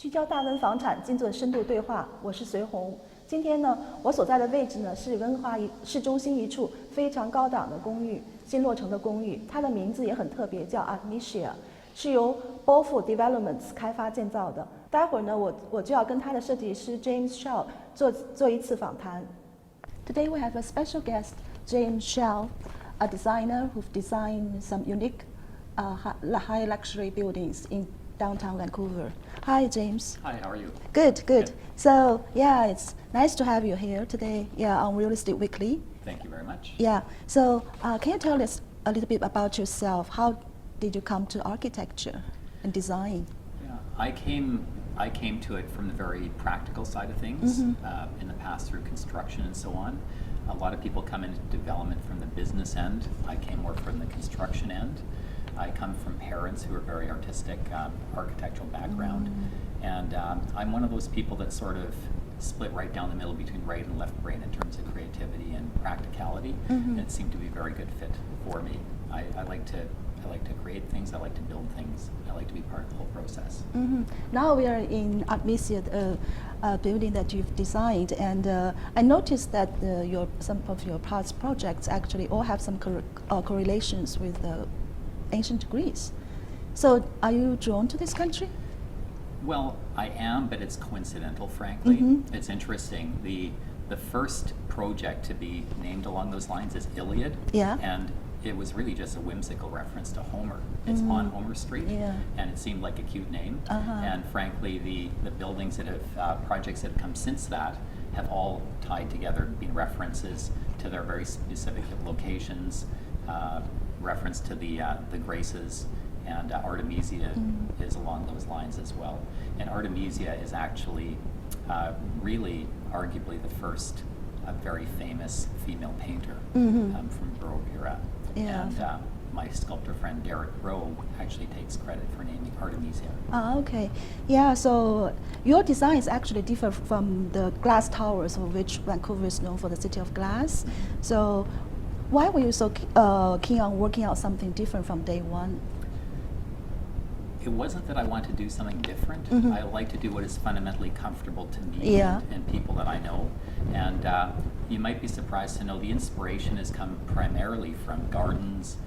聚焦大温房产，精准深度对话。我是隋红。今天呢，我所在的位置呢是温华市中心一处非常高档的公寓，新落成的公寓。它的名字也很特别，叫 Artemisia， 是由 Beaufort Developments 开发建造的。待会儿呢，我就要跟它的设计师 James Schouw 做一次访谈。Today we have a special guest, James Schouw, a designer who designed some unique high luxury buildings in downtown Vancouver. Hi, James. Hi, how are you? Good, good. So, yeah, it's nice to have you here today, on Real Estate Weekly. Thank you very much. Yeah, so can you tell us a little bit about yourself? How did you come to architecture and design? Yeah, I came to it from the very practical side of things, in the past through construction and so on. A lot of people come into development from the business end. I came more from the construction end. I come from parents who are very artistic, architectural background, and I'm one of those people that sort of split right down the middle between right and left brain in terms of creativity and practicality, and it seemed to be a very good fit for me. I like to create things, I like to build things, I like to be part of the whole process. Now we are in Artemisia, a building that you've designed, and I noticed that some of your past projects actually all have some correlations with ancient Greece. So are you drawn to this country? Well, I am, but it's coincidental, frankly. It's interesting. The first project to be named along those lines is Iliad, and it was really just a whimsical reference to Homer. It's on Homer Street, and it seemed like a cute name. And frankly, the buildings that have, projects that have come since that have all tied together, been references to their very specific locations, reference to the Graces, and Artemisia is along those lines as well. And Artemisia is actually really arguably the first very famous female painter from Baroque era. And my sculptor friend Derek Rowe actually takes credit for naming Artemisia. Okay. Yeah, so your designs actually differ from the glass towers, of which Vancouver is known for the city of glass. So why were you so keen on working out something different from day one? It wasn't that I wanted to do something different. I like to do what is fundamentally comfortable to me and people that I know. And you might be surprised to know the inspiration has come primarily from gardens,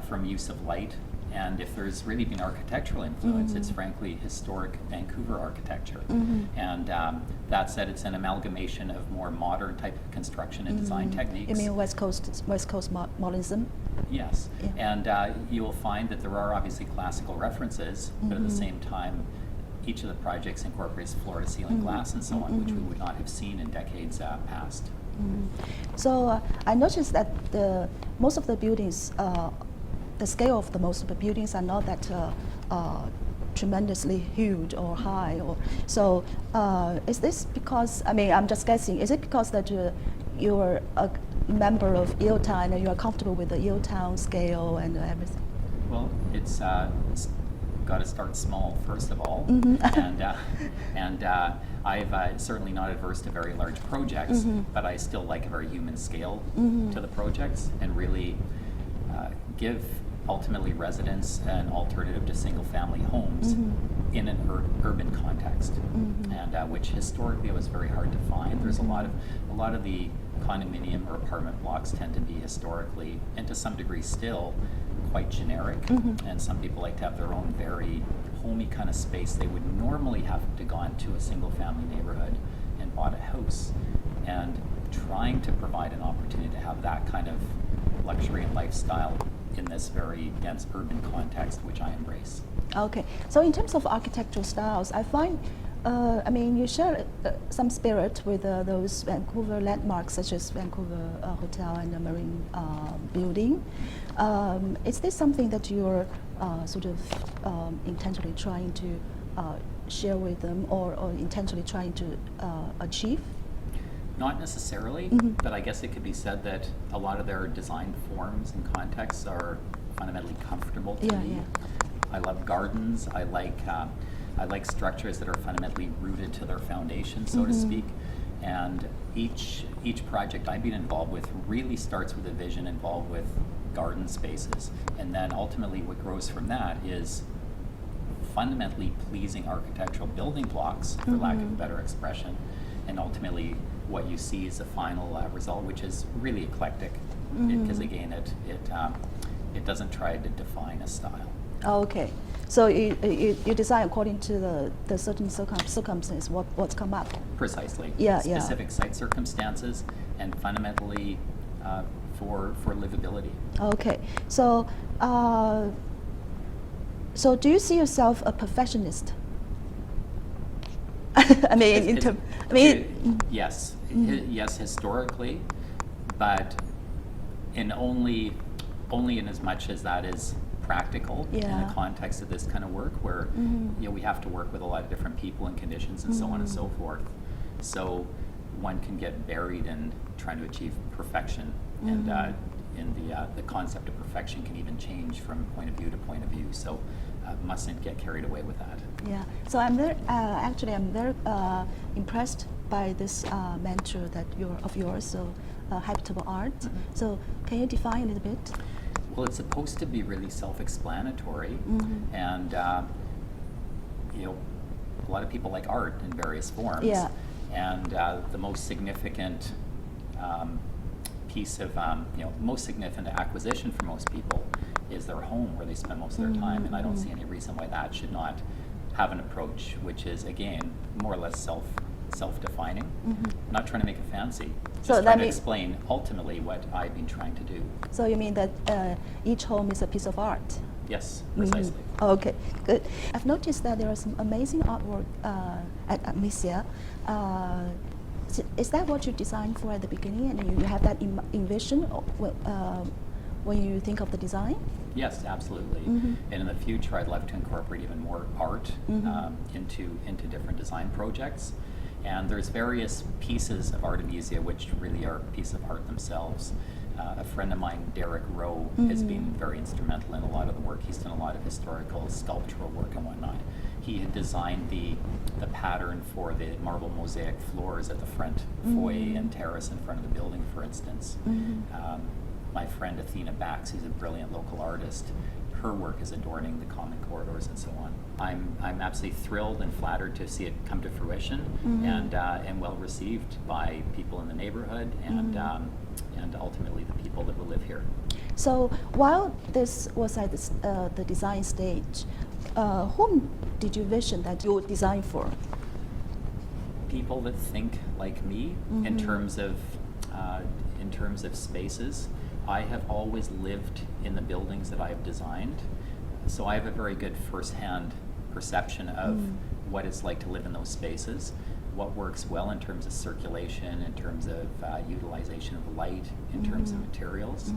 from use of light. And if there's really been architectural influence, it's frankly historic Vancouver architecture. And that said, it's an amalgamation of more modern type of construction and design techniques. You mean West Coast modernism? Yes, and you will find that there are obviously classical references, but at the same time, each of the projects incorporates floor-to-ceiling glass and so on, which we would not have seen in decades past. So I noticed that most of the buildings, the scale of most of the buildings are not that tremendously huge or high. So is this because, I mean, I'm just guessing, is it because that you're a member of Yaletown and you're comfortable with the Yaletown scale and everything? Well, it's got to start small first of all, and I've certainly not adverse to very large projects, but I still like a very human scale to the projects and really give ultimately residents an alternative to single-family homes in an urban context, and which historically was very hard to find. There's a lot of the condominium or apartment blocks tend to be historically, and to some degree still, quite generic, and some people like to have their own very homey kind of space. They would normally have to gone to a single-family neighborhood and bought a house, and trying to provide an opportunity to have that kind of luxury and lifestyle in this very dense urban context, which I embrace. Okay, so in terms of architectural styles, I find, I mean, you share some spirit with those Vancouver landmarks such as Vancouver Hotel and the Marine Building. Is this something that you're sort of intentionally trying to share with them or intentionally trying to achieve? Not necessarily, but I guess it could be said that a lot of their design forms and contexts are fundamentally comfortable to me. I love gardens. I like structures that are fundamentally rooted to their foundation, so to speak. And each project I've been involved with really starts with a vision involved with garden spaces, and then ultimately what grows from that is fundamentally pleasing architectural building blocks, for lack of a better expression, and ultimately what you see is the final result, which is really eclectic, because again, it doesn't try to define a style. Okay, so you design according to the certain circumstances, what's come up. Precisely. Yeah, specific site circumstances, and fundamentally for livability. Okay, so so do you see yourself a perfectionist? Yes, yes, historically, but only in as much as that is practical in the context of this kind of work, where we have to work with a lot of different people and conditions and so on and so forth. So one can get buried in trying to achieve perfection, and the concept of perfection can even change from point of view to point of view. So mustn't get carried away with that. Yeah. So I'm very impressed by this mentor of yours. So habitable art. So can you define a little bit? Well, it's supposed to be really self-explanatory, and a lot of people like art in various forms. Yeah. And the most significant piece of, most significant acquisition for most people is their home, where they spend most of their time. And I don't see any reason why that should not have an approach which is, again, more or less self-defining. Not trying to make it fancy, just trying to explain ultimately what I've been trying to do. So you mean that each home is a piece of art? Yes, precisely. Okay, good. I've noticed that there are some amazing artwork at Artemisia. Is that what you designed for at the beginning, and you have that envision when you think of the design? Yes, absolutely. And in the future, I'd love to incorporate even more art into different design projects. And there's various pieces of Artemisia which really are a piece of art themselves. A friend of mine, Derek Rowe, has been very instrumental in a lot of the work. He's done a lot of historical sculptural work and whatnot. He had designed the pattern for the marble mosaic floors at the front foyer and terrace in front of the building, for instance. My friend Athena Bax, who's a brilliant local artist, her work is adorning the common corridors and so on. I'm absolutely thrilled and flattered to see it come to fruition, and well received by people in the neighborhood, and ultimately the people that will live here. So while this was at the design stage, whom did you vision that you would design for? People that think like me in terms of spaces. I have always lived in the buildings that I have designed, so I have a very good first-hand perception of what it's like to live in those spaces, what works well in terms of circulation, in terms of utilization of light, in terms of materials.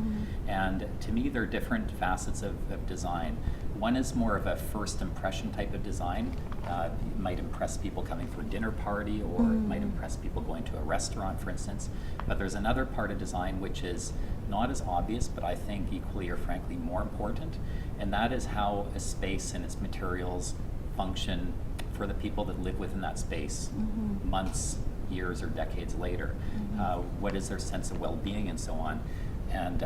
And to me, there are different facets of design. One is more of a first impression type of design. It might impress people coming for a dinner party, or it might impress people going to a restaurant, for instance. But there's another part of design which is not as obvious, but I think equally or frankly more important, and that is how a space and its materials function for the people that live within that space, months, years, or decades later. What is their sense of well-being and so on. And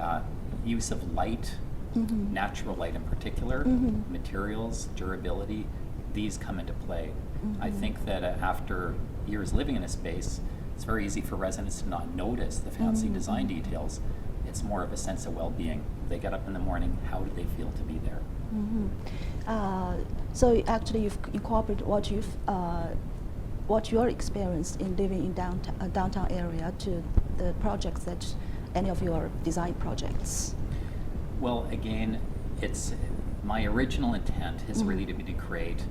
use of light, natural light in particular, materials, durability, these come into play. I think that after years living in a space, it's very easy for residents to not notice the fancy design details. It's more of a sense of well-being. They get up in the morning, how do they feel to be there? So actually you've incorporated what your experience in living in downtown area to the projects any of your design projects. Well, again, it's my original intent is really to create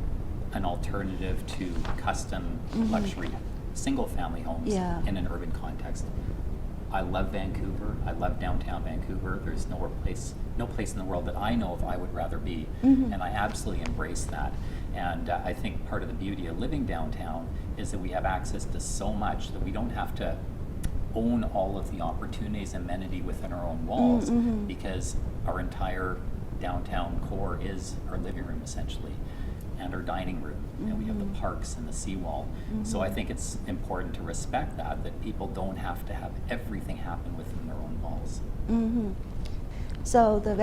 an alternative to custom luxury single-family homes in an urban context. I love Vancouver. I love downtown Vancouver. There's no place in the world that I know of I would rather be, and I absolutely embrace that. And I think part of the beauty of living downtown is that we have access to so much that we don't have to own all of the opportunities and amenity within our own walls, because our entire downtown core is our living room essentially, and our dining room, and we have the parks and the seawall. So I think it's important to respect that people don't have to have everything happen within their own walls. So the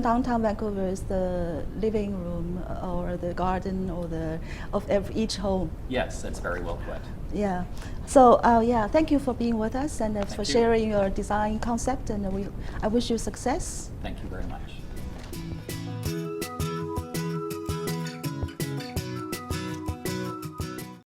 downtown Vancouver is the living room or the garden or of each home. Yes, that's very well put. Yeah. So thank you for being with us and for sharing your design concept, and I wish you success. Thank you very much.